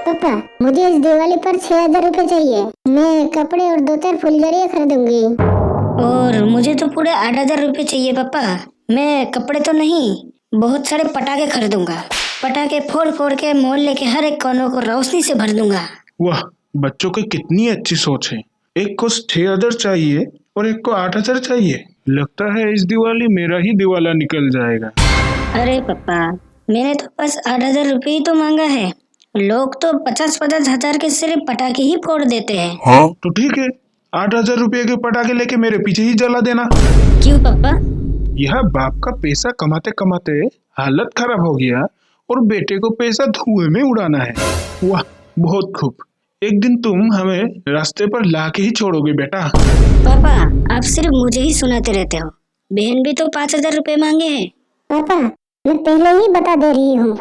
पापा, मुझे इस दिवाली पर 6,000 रुपए चाहिए। मैं कपड़े और 2-4 फुलझड़ियाँ खरीदूंगी। और मुझे तो पूरे 8,000 रुपये चाहिए पापा। मैं कपड़े तो नहीं, बहुत सारे पटाखे खरीदूंगा। पटाखे फोड़ फोड़ के मोहल्ले के हर एक कोनों को रोशनी से भर दूंगा। वाह, बच्चों की कितनी अच्छी सोच है। एक को 6,000 चाहिए और एक को 8,000 चाहिए। लगता है इस दिवाली मेरा ही दिवाला निकल जाएगा। अरे पापा, मैंने तो बस 8,000 रुपये ही तो मांगा है। लोग तो 50-50 हजार के सिर्फ पटाखे ही फोड़ देते हैं। हाँ तो ठीक है, 8,000 रुपये के पटाखे लेके मेरे पीछे ही जला देना। क्यों पापा? यह बाप का पैसा कमाते कमाते हालत खराब हो गया और बेटे को पैसा धुएं में उड़ाना है। वाह, बहुत खूब। एक दिन तुम हमें रास्ते पर लाके ही छोड़ोगे बेटा। पापा, आप सिर्फ मुझे ही सुनाते रहते हो। बहन भी तो 5,000 रुपये मांगे हैं। पापा, मैं पहले ही बता दे रही हूँ,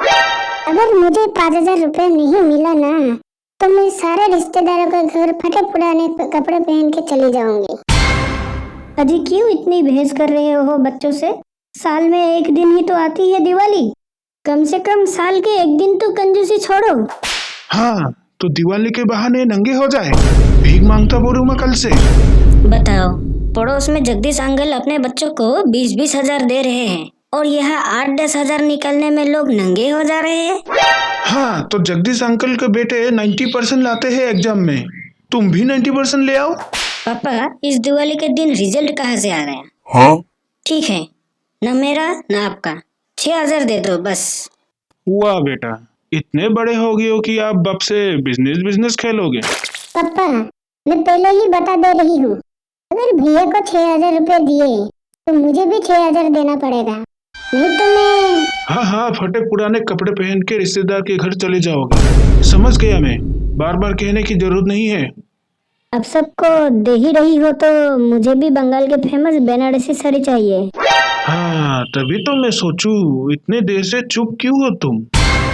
अगर मुझे 5,000 रुपए नहीं मिला ना तो मैं सारे रिश्तेदारों के घर फटे पुराने कपड़े पहन के चली जाऊंगी। अजी क्यों इतनी बहस कर रहे हो बच्चों से? साल में एक दिन ही तो आती है दिवाली। कम से कम साल के एक दिन तो कंजूसी छोड़ो। हाँ, तो दिवाली के बहाने नंगे हो जाए। भीख मांगता बोलूं मैं कल से। बताओ, पड़ोस में जगदीश अंकल अपने बच्चों को 20-20 हजार दे रहे हैं और यह 8-10 हजार निकलने में लोग नंगे हो जा रहे हैं। हाँ, तो जगदीश अंकल के बेटे 90% लाते हैं एग्जाम में। तुम भी 90% ले आओ। पापा, इस दिवाली के दिन रिजल्ट कहाँ से आ रहे हैं? हाँ, ठीक है, न मेरा न आपका। 6,000 दे दो बस। हुआ बेटा, इतने बड़े हो गए हो कि आप अब से बिजनेस बिजनेस खेलोगे। पापा, मैं पहले ही बता दे रही हूँ, अगर भैया को 6,000 रुपए दिए तो मुझे भी 6,000 देना पड़ेगा, नहीं तो मैं। हाँ हाँ, फटे पुराने कपड़े पहन के रिश्तेदार के घर चले जाओगे। समझ गया मैं, बार बार कहने की जरूरत नहीं है। अब सबको दे ही रही हो तो मुझे भी बंगाल के फेमस बनारसी साड़ी चाहिए। हाँ, तभी तो मैं सोचूं इतने देर से चुप क्यों हो तुम।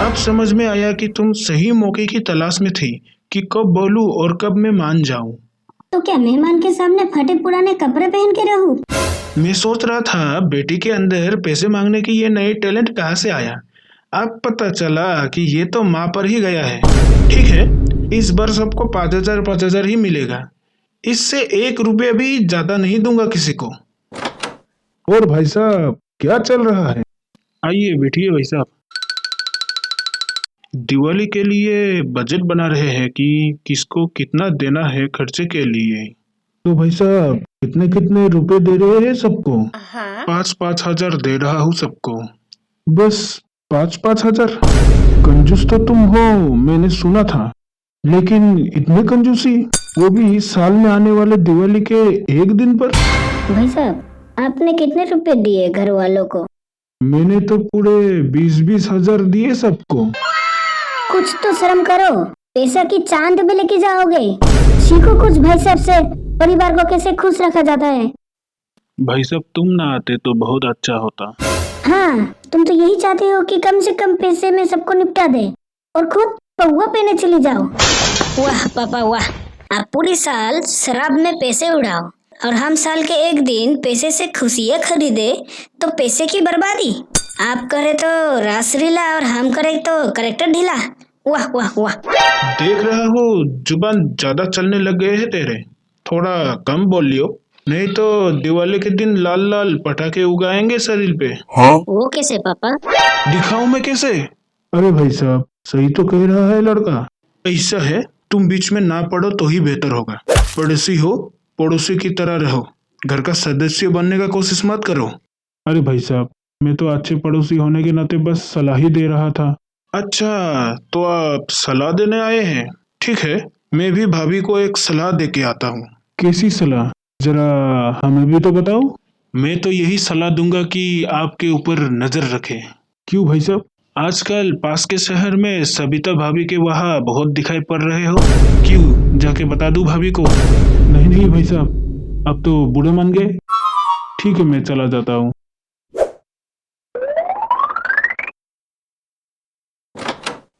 अब समझ में आया कि तुम सही मौके की तलाश में थी कि कब बोलूं और कब मैं मान जाऊं। तो क्या मेहमान के सामने फटे पुराने कपड़े पहन के रहूं? मैं सोच रहा था बेटी के अंदर पैसे मांगने की ये नई टैलेंट कहाँ से आया। अब पता चला कि ये तो माँ पर ही गया है। ठीक है, इस बार सबको 5,000 ही मिलेगा। इससे 1 रुपया भी ज्यादा नहीं दूंगा किसी को। और भाई साहब, क्या चल रहा है? आइए बैठिए भाई साहब। दिवाली के लिए बजट बना रहे हैं कि किसको कितना देना है खर्चे के लिए। तो भाई साहब, कितने कितने रुपए दे रहे हैं सबको? 5-5 हजार दे रहा हूँ सबको। बस 5-5 हजार? कंजूस तो तुम हो, मैंने सुना था। लेकिन इतने कंजूसी, वो भी साल में आने वाले दिवाली के एक दिन पर? भाई साहब, आपने कितने रुपए दिए घर वालों को? मैंने तो पूरे 20-20 हजार दिए सबको। कुछ तो शर्म करो, पैसा की चांद भी लेके जाओगे। सीखो कुछ भाई साहब से, परिवार को कैसे खुश रखा जाता है। भाई साहब, तुम ना आते तो बहुत अच्छा होता। हाँ, तुम तो यही चाहते हो कि कम से कम पैसे में सबको निपटा दे और खुद पौवा पहने चली जाओ। वाह पापा वाह, आप पूरी साल शराब में पैसे उड़ाओ और हम साल के एक दिन पैसे से खुशियाँ खरीदे तो पैसे की बर्बादी। आप करे तो रासलीला और हम करे तो करेक्टर ढीला। वाह वाह वाह। देख रहा हूँ जुबान ज्यादा चलने लग गए हैं तेरे। थोड़ा कम बोलियो, नहीं तो दिवाली के दिन लाल लाल पटाखे उगाएंगे शरीर पे। हाँ, वो कैसे पापा? दिखाऊं मैं कैसे? अरे भाई साहब, सही तो कह रहा है लड़का। ऐसा है, तुम बीच में ना पड़ो तो ही बेहतर होगा। पड़ोसी हो, पड़ोसी की तरह रहो। घर का सदस्य बनने का कोशिश मत करो। अरे भाई साहब, मैं तो अच्छे पड़ोसी होने के नाते बस सलाह ही दे रहा था। अच्छा, तो आप सलाह देने आए हैं? ठीक है, मैं भी भाभी को एक सलाह दे के आता हूँ। कैसी सलाह, जरा हमें भी तो बताओ। मैं तो यही सलाह दूंगा कि आपके ऊपर नजर रखें। क्यों भाई साहब? आजकल पास के शहर में सबिता भाभी के वहाँ बहुत दिखाई पड़ रहे हो। क्यों, जाके बता दूं भाभी को? नहीं नहीं भाई साहब, अब तो बूढ़े मान गए। ठीक है, मैं चला जाता हूँ।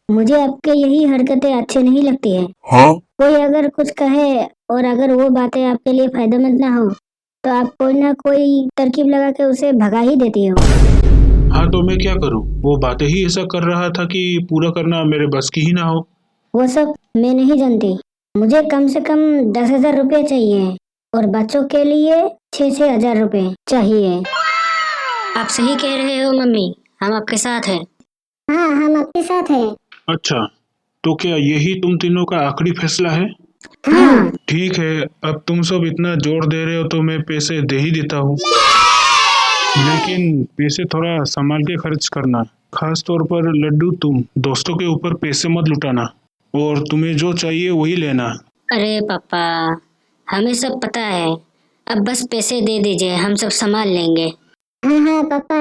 मुझे आपके यही हरकतें अच्छी नहीं लगती है। हाँ, कोई अगर कुछ कहे और अगर वो बातें आपके लिए फायदेमंद ना हो तो आप कोई ना कोई तरकीब लगा के उसे भगा ही देती हो। हाँ तो मैं क्या करूँ? वो बातें ही ऐसा कर रहा था कि पूरा करना मेरे बस की ही ना हो। वो सब मैं नहीं जानती। मुझे कम से कम 10,000 रुपये चाहिए और बच्चों के लिए 6,000 रुपये चाहिए। आप सही कह रहे हो मम्मी, हम आपके साथ हैं। हाँ, हम आपके साथ हैं। अच्छा, तो क्या यही तुम तीनों का आखिरी फैसला है? हाँ। ठीक है, अब तुम सब इतना जोर दे रहे हो तो मैं पैसे दे ही देता हूँ, लेकिन पैसे थोड़ा संभाल के खर्च करना। खास तौर पर लड्डू, तुम दोस्तों के ऊपर पैसे मत लुटाना और तुम्हें जो चाहिए वही लेना। अरे पापा, हमें सब पता है, अब बस पैसे दे दीजिए, हम सब संभाल लेंगे। हाँ हाँ पापा,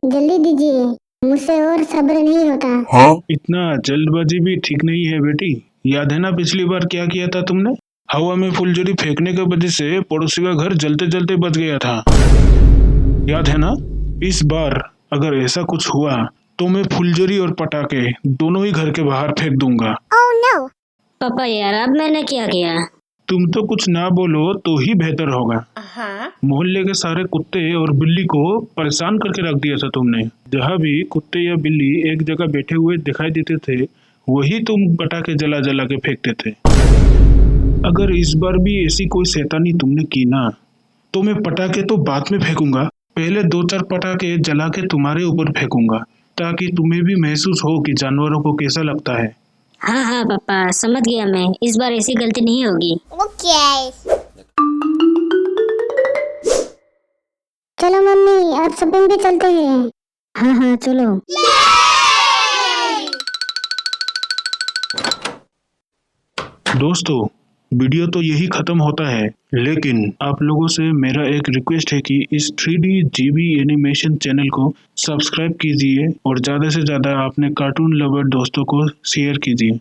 जल्दी दीजिए, मुझसे और सब्र नहीं होता। इतना जल्दबाजी भी ठीक नहीं है बेटी। याद है ना पिछली बार क्या किया था तुमने? हवा में फुलझड़ी फेंकने की वजह से पड़ोसी का घर जलते जलते बच गया था, याद है ना? इस बार अगर ऐसा कुछ हुआ तो मैं फुलझड़ी और पटाखे दोनों ही घर के बाहर फेंक दूंगा। पापा यार, अब मैंने क्या किया? तुम तो कुछ ना बोलो तो ही बेहतर होगा। मोहल्ले के सारे कुत्ते और बिल्ली को परेशान करके रख दिया था तुमने। जहाँ भी कुत्ते या बिल्ली एक जगह बैठे हुए दिखाई देते थे, वही तुम पटाखे जला जला के फेंकते थे। अगर इस बार भी ऐसी कोई शैतानी तुमने की ना, तो मैं पटाखे तो बाद में फेंकूंगा, पहले 2-4 पटाखे जला के तुम्हारे ऊपर फेंकूंगा, ताकि तुम्हें भी महसूस हो कि जानवरों को कैसा लगता है। हाँ हाँ पापा, समझ गया मैं, इस बार ऐसी गलती नहीं होगी। चलो मम्मी, आज शॉपिंग पे चलते हैं। हाँ हाँ चलो। दोस्तों, वीडियो तो यही खत्म होता है, लेकिन आप लोगों से मेरा एक रिक्वेस्ट है कि इस 3D GB एनिमेशन चैनल को सब्सक्राइब कीजिए और ज़्यादा से ज़्यादा अपने कार्टून लवर दोस्तों को शेयर कीजिए।